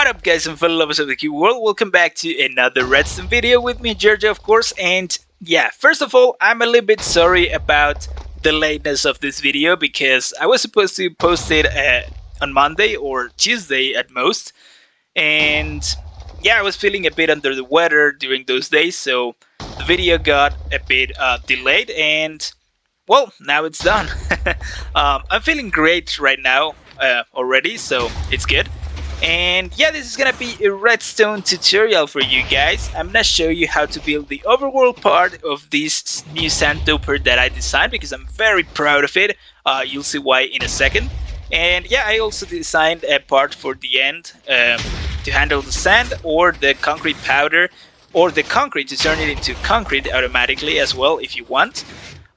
What up guys and fellow lovers of the cube world, welcome back to another Redstone video with me, Giorgio of course. And yeah, first of all, I'm a little bit sorry about the lateness of this video because I was supposed to post it on Monday or Tuesday at most. And yeah, I was feeling a bit under the weather during those days, so the video got a bit delayed and well, now it's done. I'm feeling great right now already, so it's good. And yeah, this is gonna be a redstone tutorial for you guys. I'm gonna show you how to build the overworld part of this new sand duper that I designed because I'm very proud of it. You'll see why in a second. And yeah, I also designed a part for the end to handle the sand or the concrete powder or the concrete to turn it into concrete automatically as well if you want.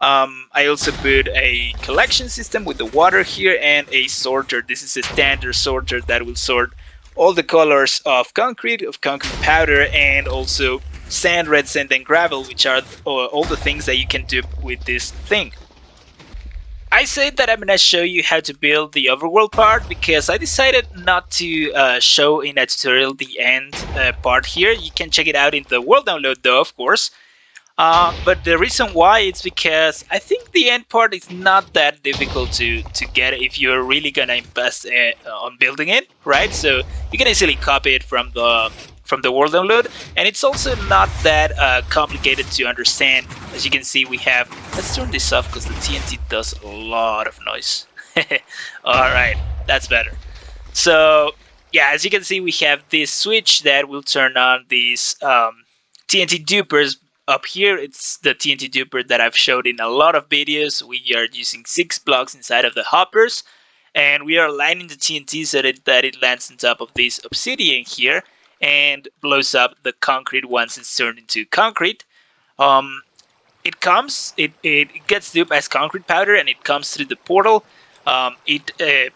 I also put a collection system with the water here and a sorter. This is a standard sorter that will sort all the colors of concrete powder, and also sand, red sand, and gravel, which are all the things that you can do with this thing. I said that I'm gonna show you how to build the overworld part because I decided not to show in a tutorial the end part here. You can check it out in the world download though, of course. But the reason why is because I think the end part is not that difficult to get if you're really gonna invest on building it, right? So you can easily copy it from the world download, and it's also not that complicated to understand. As you can see, we have. Let's turn this off because the TNT does a lot of noise. All right, that's better. So yeah, as you can see, we have this switch that will turn on these TNT dupers. Up here, it's the TNT duper that I've showed in a lot of videos. We are using 6 blocks inside of the hoppers, and we are aligning the TNT so that it lands on top of this obsidian here and blows up the concrete once it's turned into concrete. It gets duped as concrete powder, and it comes through the portal. It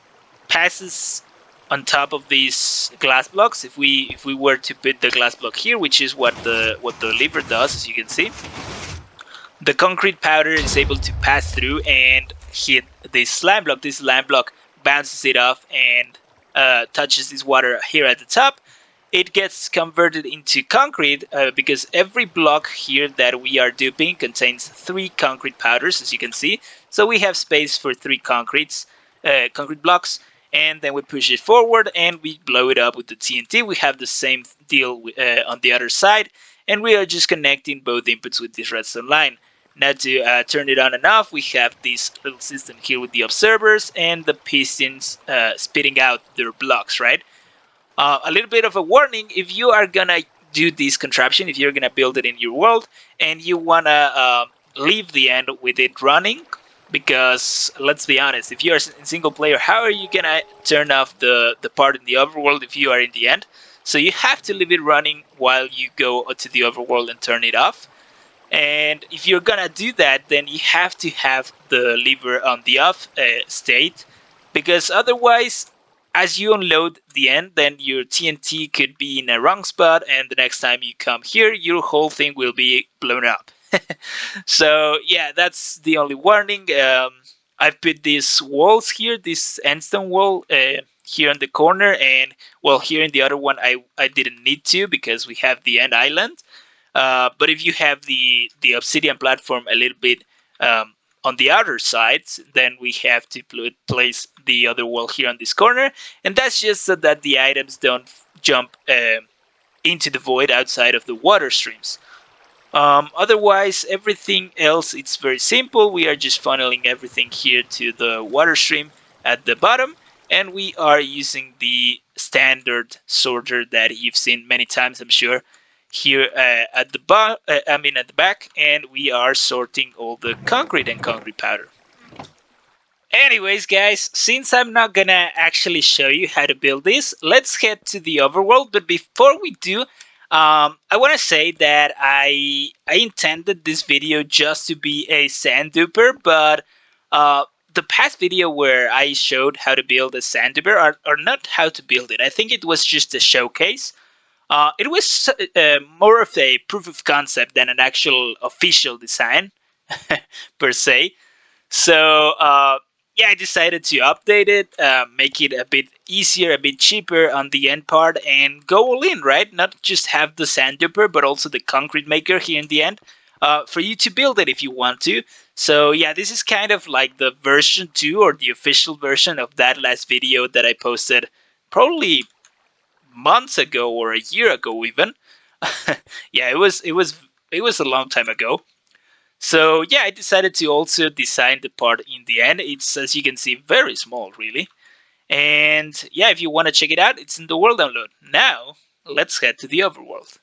passes on top of these glass blocks. If we were to put the glass block here, which is what the lever does, as you can see, the concrete powder is able to pass through and hit this slime block. This slime block bounces it off and touches this water here at the top. It gets converted into concrete because every block here that we are duping contains 3 concrete powders, as you can see. So we have space for 3 concrete blocks. And then we push it forward and we blow it up with the TNT. We have the same deal on the other side, and we are just connecting both inputs with this redstone line. Now to turn it on and off, we have this little system here with the observers and the pistons spitting out their blocks, right? A little bit of a warning: if you are gonna do this contraption, if you're gonna build it in your world and you wanna leave the end with it running, because let's be honest, if you're in single player, how are you gonna turn off the part in the overworld if you are in the end? So you have to leave it running while you go to the overworld and turn it off. And if you're gonna do that, then you have to have the lever on the off state, because otherwise, as you unload the end, then your TNT could be in a wrong spot, and the next time you come here, your whole thing will be blown up. So yeah, that's the only warning. I've put these walls here, this endstone wall here in the corner, and well, here in the other one I didn't need to because we have the end island. But if you have the obsidian platform a little bit on the other side, then we have to place the other wall here on this corner, and that's just so that the items don't jump into the void outside of the water streams. Otherwise, everything else, it's very simple. We are just funneling everything here to the water stream at the bottom, and we are using the standard sorter that you've seen many times, I'm sure, here at the back, and we are sorting all the concrete and concrete powder. Anyways, guys, since I'm not gonna actually show you how to build this, let's head to the overworld. But before we do, I want to say that I intended this video just to be a sand duper, but the past video where I showed how to build a sand duper, or not how to build it, I think it was just a showcase. It was more of a proof of concept than an actual official design per se. So yeah, I decided to update it, make it a bit easier, a bit cheaper on the end part, and go all in, right? Not just have the sand duper, but also the concrete maker here in the end, for you to build it if you want to. So yeah, this is kind of like the version 2 or the official version of that last video that I posted probably months ago or a year ago even. Yeah, it was a long time ago. So yeah, I decided to also design the part in the end. It's, as you can see, very small, really. And yeah, if you want to check it out, it's in the world download. Now, let's head to the overworld.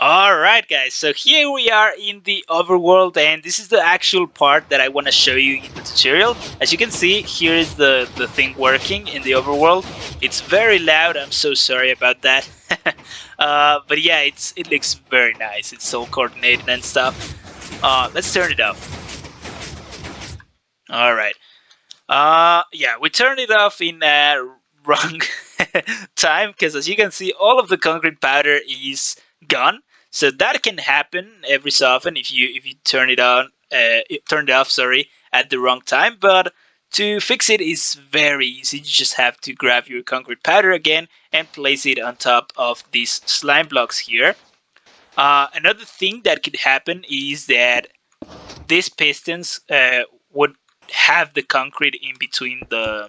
Alright guys, so here we are in the overworld, and this is the actual part that I want to show you in the tutorial. As you can see, here is the thing working in the overworld. It's very loud, I'm so sorry about that. But yeah, it looks very nice. It's all coordinated and stuff. Let's turn it off. Alright. Yeah, we turned it off in wrong time, because as you can see, all of the concrete powder is gone. So that can happen every so often if you turn it on, turn it off, sorry, at the wrong time. But to fix it is very easy. You just have to grab your concrete powder again and place it on top of these slime blocks here. Another thing that could happen is that these pistons would have the concrete in between the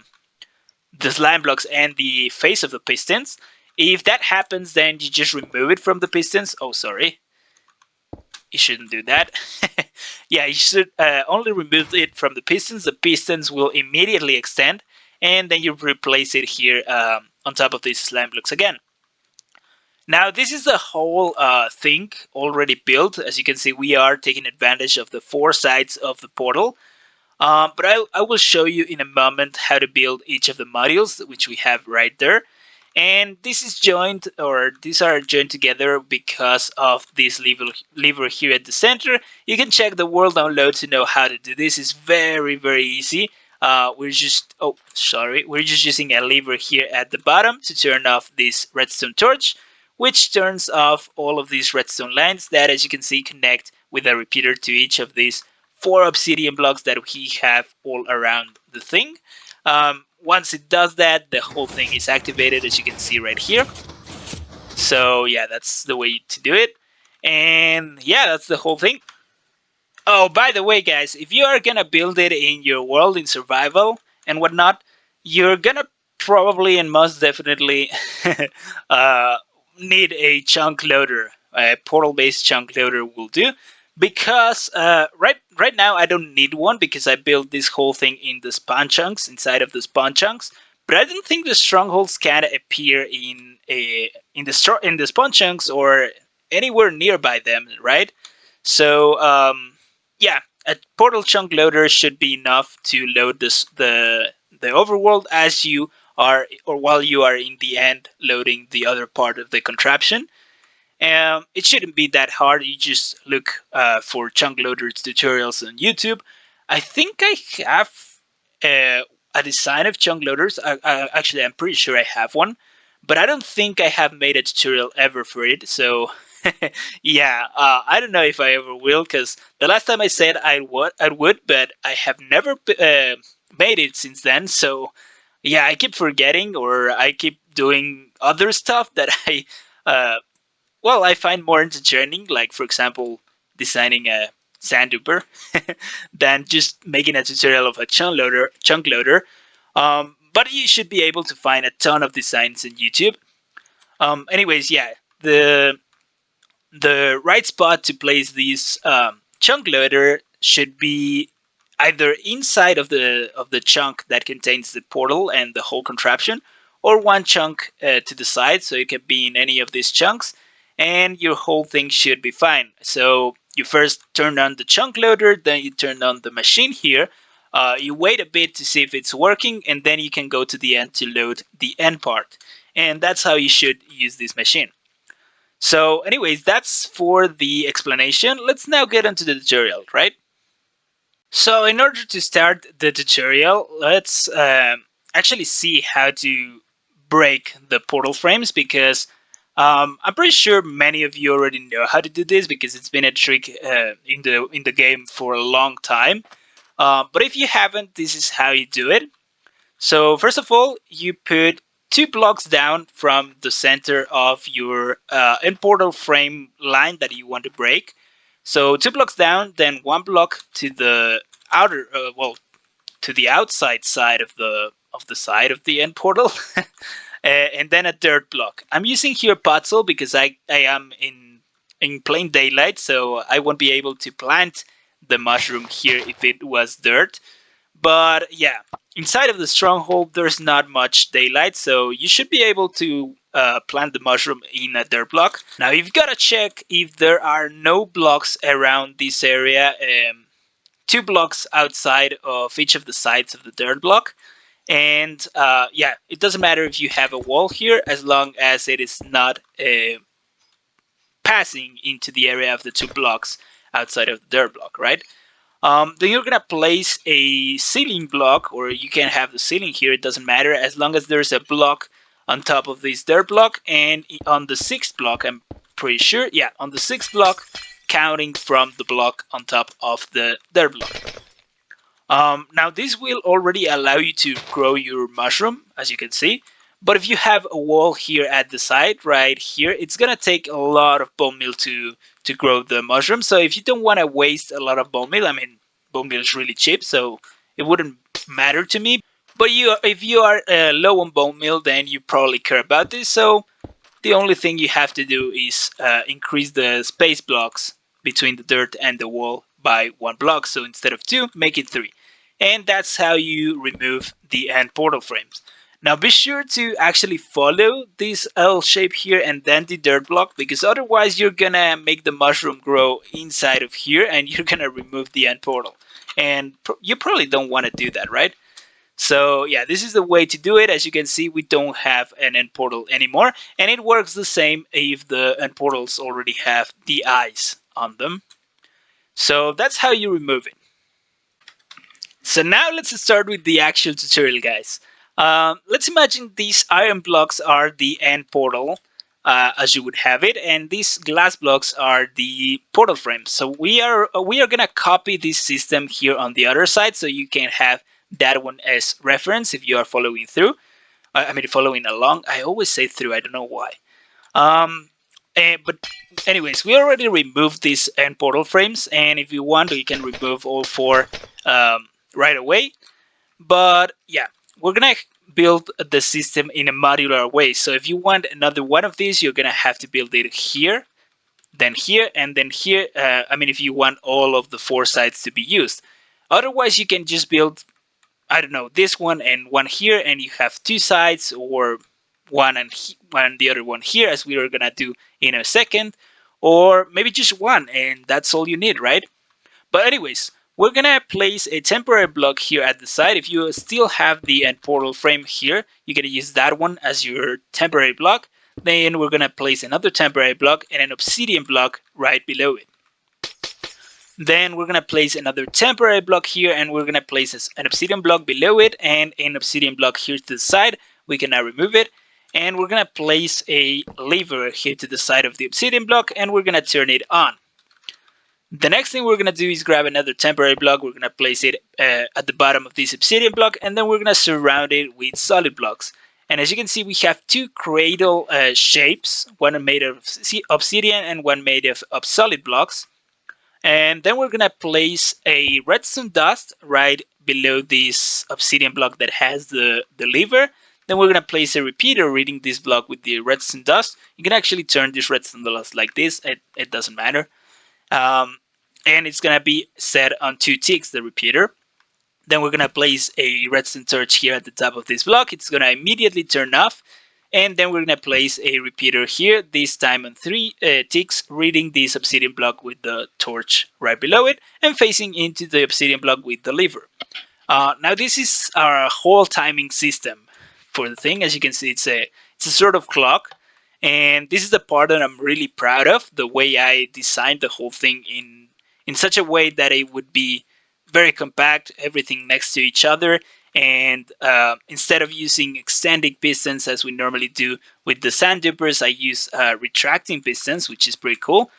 slime blocks and the face of the pistons. If that happens, then you just remove it from the pistons. Oh, sorry. You shouldn't do that. Yeah, you should only remove it from the pistons. The pistons will immediately extend, and then you replace it here on top of these slime blocks again. Now, this is the whole thing already built. As you can see, we are taking advantage of the 4 sides of the portal. But I will show you in a moment how to build each of the modules, which we have right there. And this is joined, or these are joined together because of this lever here at the center. You can check the world download to know how to do this. It's very, very easy. We're just using a lever here at the bottom to turn off this redstone torch, which turns off all of these redstone lines that, as you can see, connect with a repeater to each of these 4 obsidian blocks that we have all around the thing. Once it does that, the whole thing is activated, as you can see right here. So yeah, that's the way to do it. And yeah, that's the whole thing. Oh, by the way, guys, if you are gonna build it in your world in survival and whatnot, you're gonna probably and most definitely need a chunk loader. A portal-based chunk loader will do, because right now I don't need one because I built this whole thing in the spawn chunks, inside of the spawn chunks. But I don't think the strongholds can appear in the spawn chunks or anywhere nearby them, right? So yeah, a portal chunk loader should be enough to load the overworld as you are, or while you are in the end loading the other part of the contraption. It shouldn't be that hard. You just look for chunk loaders tutorials on YouTube. I think I have a design of chunk loaders. Actually, I'm pretty sure I have one, but I don't think I have made a tutorial ever for it. So yeah, I don't know if I ever will, because the last time I said I would, but I have never made it since then. So yeah, I keep forgetting, or I keep doing other stuff that I find more entertaining, like, for example, designing a sand duper, than just making a tutorial of a chunk loader. But you should be able to find a ton of designs on YouTube. Anyways, yeah, the right spot to place this chunk loader should be either inside of the chunk that contains the portal and the whole contraption, or one chunk to the side, so it can be in any of these chunks, and your whole thing should be fine. So you first turn on the chunk loader, then you turn on the machine here. You wait a bit to see if it's working, and then you can go to the end to load the end part. And that's how you should use this machine. So anyways, that's for the explanation. Let's now get into the tutorial, right? So in order to start the tutorial, let's actually see how to break the portal frames, because I'm pretty sure many of you already know how to do this, because it's been a trick in the game for a long time. But if you haven't, this is how you do it. So first of all, you put 2 blocks down from the center of your end portal frame line that you want to break. So 2 blocks down, then 1 block to the outer, to the outside side of the side of the end portal, and then a third block. I'm using here puzzle because I am in plain daylight, so I won't be able to plant the mushroom here if it was dirt. But yeah, inside of the stronghold, there's not much daylight, so you should be able to plant the mushroom in a dirt block. Now you've got to check if there are no blocks around this area, 2 blocks outside of each of the sides of the dirt block. And yeah, it doesn't matter if you have a wall here as long as it is not passing into the area of the 2 blocks outside of the dirt block, right? Then you're gonna place a ceiling block, or you can have the ceiling here, it doesn't matter, as long as there's a block on top of this dirt block. And on the 6th block, I'm pretty sure, yeah, on the 6th block, counting from the block on top of the dirt block. Now this will already allow you to grow your mushroom, as you can see. But if you have a wall here at the side, right here, it's gonna take a lot of bone meal to grow the mushroom. So if you don't want to waste a lot of bone meal, I mean, bone meal is really cheap, so it wouldn't matter to me. But if you are low on bone meal, then you probably care about this. So the only thing you have to do is increase the space blocks between the dirt and the wall by 1 block. So instead of 2, make it 3. And that's how you remove the end portal frames. Now be sure to actually follow this L shape here and then the dirt block, because otherwise you're gonna make the mushroom grow inside of here and you're gonna remove the end portal. And you probably don't want to do that, right? So yeah, this is the way to do it. As you can see, we don't have an end portal anymore, and it works the same if the end portals already have the eyes on them. So that's how you remove it. So now let's start with the actual tutorial, guys. Let's imagine these iron blocks are the end portal, as you would have it, and these glass blocks are the portal frames. So we are gonna copy this system here on the other side, so you can have that one as reference if you are following through. I mean, following along. I always say through. I don't know why. But anyways, we already removed these end portal frames, and if you want, you can remove all 4 right away. But yeah, we're gonna build the system in a modular way. So if you want another one of these, you're gonna have to build it here, then here, and then here. I mean, if you want all of the 4 sides to be used. Otherwise, you can just build, I don't know, this one and one here, and you have 2 sides, or one and the other one here, as we are gonna do in a second, or maybe just one, and that's all you need, right? But anyways, we're gonna place a temporary block here at the side. If you still have the end portal frame here, you're gonna use that one as your temporary block. Then we're gonna place another temporary block and an obsidian block right below it. Then we're gonna place another temporary block here, and we're gonna place an obsidian block below it and an obsidian block here to the side. We can now remove it. And we're gonna place a lever here to the side of the obsidian block, and we're gonna turn it on. The next thing we're gonna do is grab another temporary block. We're gonna place it at the bottom of this obsidian block, and then we're gonna surround it with solid blocks. And as you can see, we have 2 cradle shapes, one made of obsidian and one made of solid blocks. And then we're gonna place a redstone dust right below this obsidian block that has the lever. Then we're gonna place a repeater reading this block with the redstone dust. You can actually turn this redstone dust like this, it doesn't matter. And it's gonna be set on 2 ticks, the repeater. Then we're gonna place a redstone torch here at the top of this block. It's gonna immediately turn off. And then we're gonna place a repeater here, this time on 3 ticks, reading this obsidian block with the torch right below it, and facing into the obsidian block with the lever. Now this is our whole timing system for the thing. As you can see, it's a sort of clock. And this is the part that I'm really proud of, the way I designed the whole thing in such a way that it would be very compact, everything next to each other. And instead of using extending pistons as we normally do with the sand dupers, I use retracting pistons, which is pretty cool.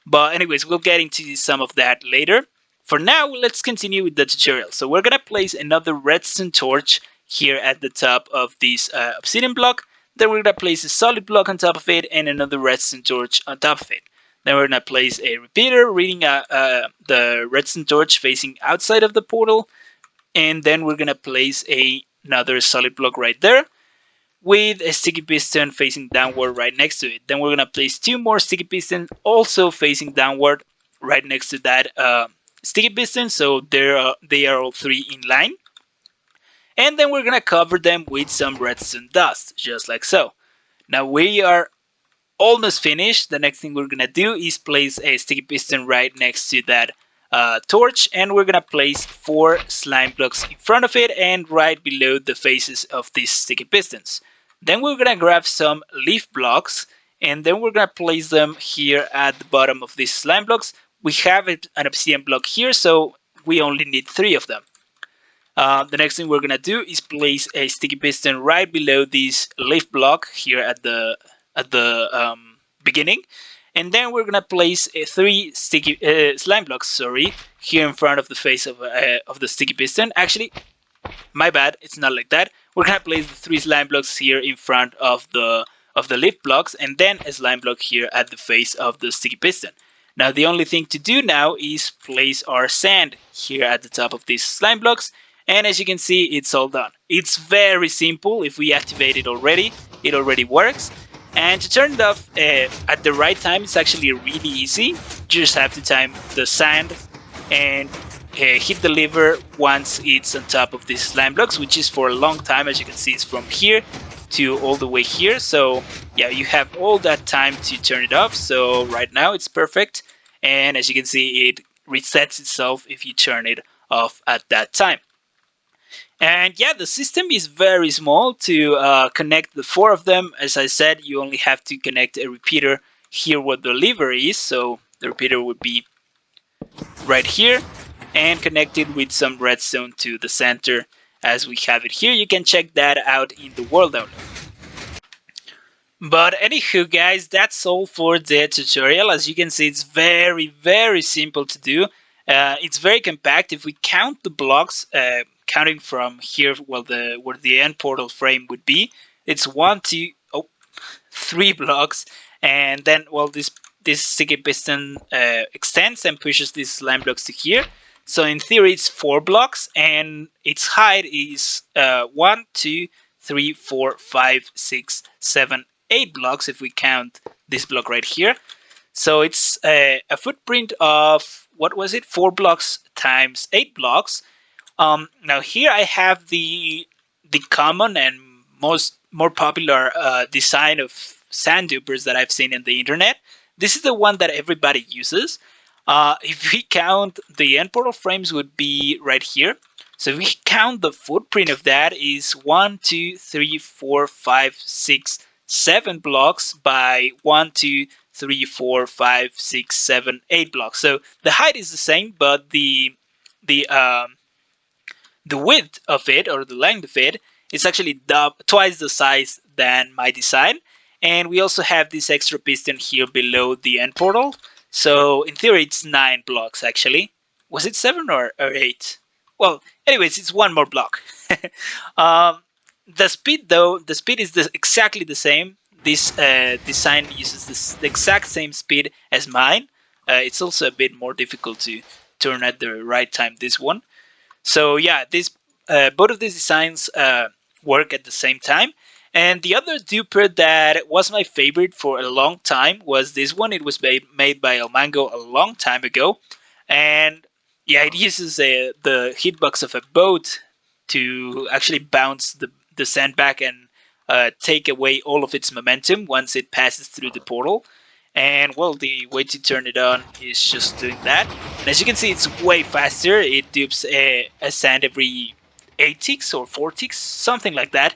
But anyways, we'll get into some of that later. for now, let's continue with the tutorial. So we're gonna place another redstone torch here at the top of this obsidian block. Then we're gonna place a solid block on top of it and another redstone torch on top of it. Then we're gonna place a repeater reading the redstone torch facing outside of the portal, and then we're gonna place another solid block right there with a sticky piston facing downward right next to it. Then we're gonna place two more sticky pistons also facing downward right next to that sticky piston, so they are all three in line. And then we're gonna cover them with some redstone dust, just like so. Now we are almost finished. The next thing we're gonna do is place a sticky piston right next to that torch, and we're gonna place 4 slime blocks in front of it and right below the faces of these sticky pistons. Then we're gonna grab some leaf blocks, and then we're gonna place them here at the bottom of these slime blocks. We have an obsidian block here, so we only need 3 of them. The next thing we're gonna do is place a sticky piston right below this leaf block here at the beginning, and then we're gonna place 3 sticky slime blocks. Sorry, here in front of the face of the sticky piston. Actually, my bad. It's not like that. We're gonna place the 3 slime blocks here in front of the leaf blocks, and then a slime block here at the face of the sticky piston. Now the only thing to do now is place our sand here at the top of these slime blocks. And as you can see, it's all done. It's very simple. If we activate it already works. And to turn it off at the right time, it's actually really easy. You just have to time the sand and hit the lever once it's on top of these slime blocks, which is for a long time. As you can see, it's from here to all the way here. So yeah, you have all that time to turn it off. So right now it's perfect. And as you can see, it resets itself if you turn it off at that time. And yeah, the system is very small to connect the 4 of them. As I said, you only have to connect a repeater here where the lever is. So the repeater would be right here and connected with some redstone to the center as we have it here. You can check that out in the world outlook. But anywho guys, that's all for the tutorial. As you can see, it's very simple to do. It's very compact. If we count the blocks, counting from here where the end portal frame would be, it's 1, 2, 3 blocks, and then this sticky piston extends and pushes these slime blocks to here. So in theory it's 4 blocks, and its height is 1, 2, 3, 4, 5, 6, 7, 8 blocks if we count this block right here. So it's a footprint of, what was it, 4 blocks times 8 blocks. Now here I have the common and more popular design of sand dupers that I've seen in the internet. This is the one that everybody uses. If we count, the end portal frames would be right here. So if we count, the footprint of that is 1, 2, 3, 4, 5, 6, 7 blocks by 1, 2, 3, 4, 5, 6, 7, 8 blocks. So the height is the same, but the width of it, or the length of it, is actually twice the size than my design. And we also have this extra piston here below the end portal. So in theory it's 9 blocks actually. Was it 7 or 8? Well, anyways, it's 1 more block. The speed though, the speed is exactly the same. This design uses the exact same speed as mine. It's also a bit more difficult to turn at the right time, this one. So yeah, both of these designs work at the same time. And the other duper that was my favorite for a long time was this one. It was made by El Mango a long time ago. And yeah, it uses the hitbox of a boat to actually bounce the sand back and take away all of its momentum once it passes through the portal. And well, the way to turn it on is just doing that. And as you can see, it's way faster. It dupes a sand every 8 ticks or 4 ticks, something like that.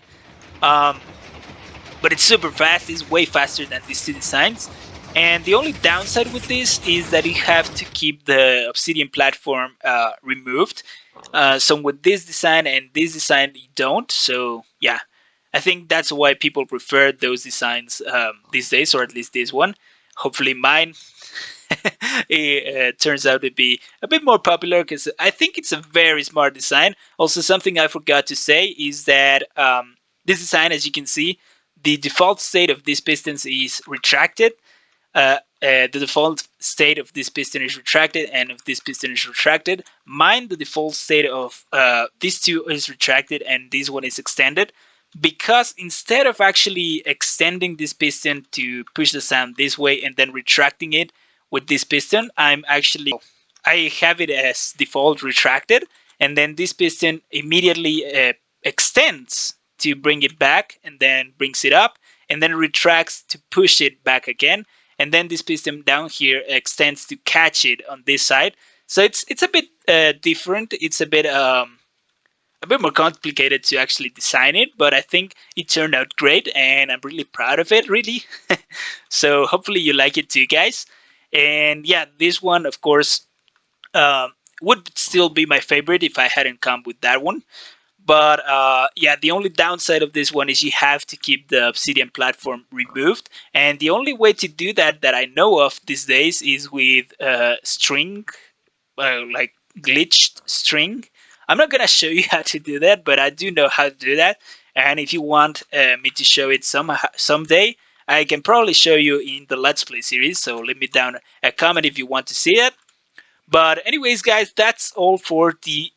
But it's super fast. It's way faster than these 2 designs. And the only downside with this is that you have to keep the obsidian platform removed. So with this design and this design, you don't. So yeah, I think that's why people prefer those designs these days, or at least this one. Hopefully mine it turns out to be a bit more popular because I think it's a very smart design. Also, something I forgot to say is that this design, as you can see, the default state of these pistons is retracted. The default state of this piston is retracted, and if this piston is retracted, mine, the default state of these two is retracted and this one is extended, because instead of actually extending this piston to push the sand this way and then retracting it with this piston, I have it as default retracted, and then this piston immediately extends to bring it back, and then brings it up, and then retracts to push it back again, and then this piston down here extends to catch it on this side. So it's a bit different. It's a bit more complicated to actually design it, but I think it turned out great, and I'm really proud of it, really. So hopefully you like it too, guys. And yeah, this one, of course, would still be my favorite if I hadn't come with that one. But yeah, the only downside of this one is you have to keep the obsidian platform removed, and the only way to do that that I know of these days is with string, like glitched string. I'm not gonna show you how to do that, but I do know how to do that. And if you want me to show it someday, I can probably show you in the Let's Play series. So leave me down a comment if you want to see it. But anyways, guys, that's all for the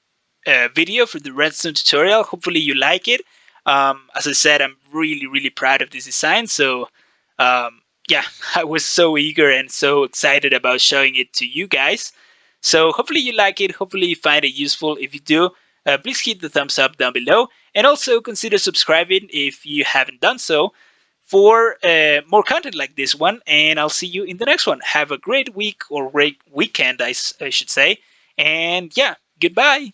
video for the redstone tutorial. Hopefully you like it. As I said, I'm really proud of this design. So yeah, I was so eager and so excited about showing it to you guys. So hopefully you like it. Hopefully you find it useful. If you do, please hit the thumbs up down below, and also consider subscribing if you haven't done so, for more content like this one. And I'll see you in the next one. Have a great week, or great weekend, I should say. And yeah, goodbye.